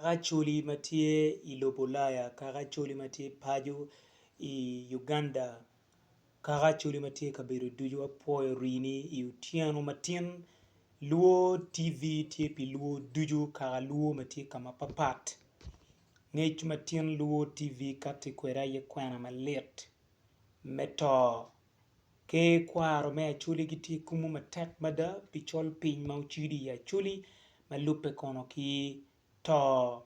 Acholi matie I Lobolaya, Acholi matie Pajo I Uganda, Acholi matie Kaberu Dujo Apoyo Rini I Utiano Matin, Luo TV tie pi Luo Dujo Luo matie kama papat. Ngech matin Luo TV kati kwera ye kwana malet. Meto ke kwaro me Acholi giti kumu matek mada pichol piny ma uchidi ya Acholi malupe kono ki to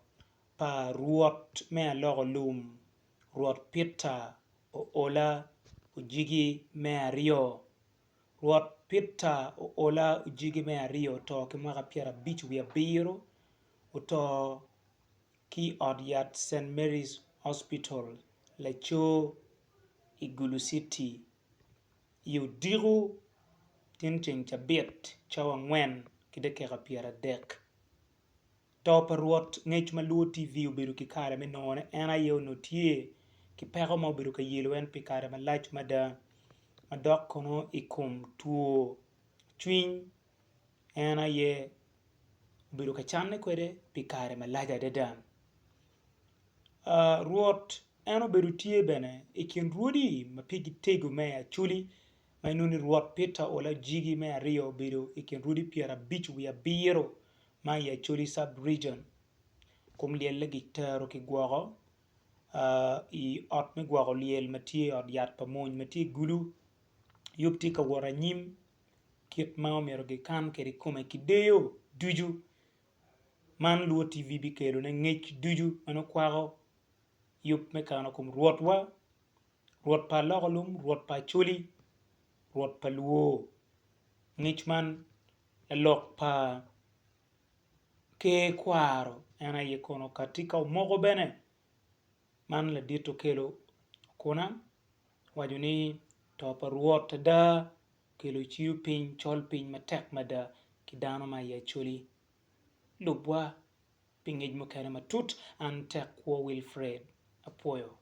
pa Rwot Alokolum, Rwot Peter Ola ujigi me ario, Rwot Peter Ola ujigi me ario to ke mwaka piera bich wi abiro uto ki Odyat St. Mary's Hospital Lacho Igulu City Yudiru tinting chabit chawangwen kideke piera dek to parwot ngech ma Luo TV ubedo kikare me none ena yo notie ki pego ma ubedo ka yelo en pikare ma lach mada madok kono ikum tuo chwiny ena ye ubedo ka channe kwede pikare ma lach adedan Rwot eno ubedo tie bene ikin ruodi ma pigi tego me Acholi ma inuni Rwot Peter Ola jigi me ario ubedo ikin ruodi piera bich wi abiro ma ya Acholi sub-region kum liel legi tero ki gwago I ot me gwago liel matie Odyat Pamony matie gulu yupti ka wara nyim kit ma omero gi kan keri kume kideo duju man Luo TV bikelo ne ngech duju mano kwago yup me kano kum Rwot wa Rwot pa Alokolum Rwot pa Acholi Rwot pa Luo ngech man lok pa ke kwaro ena ye kono katika umogo bene man la dito kelo kuna wajuni topa Rwot da kelo chiu piny chol piny matek mada kidano ma ye Acholi lubwa pingej mo kere matut an tek kwa Wilfred apoyo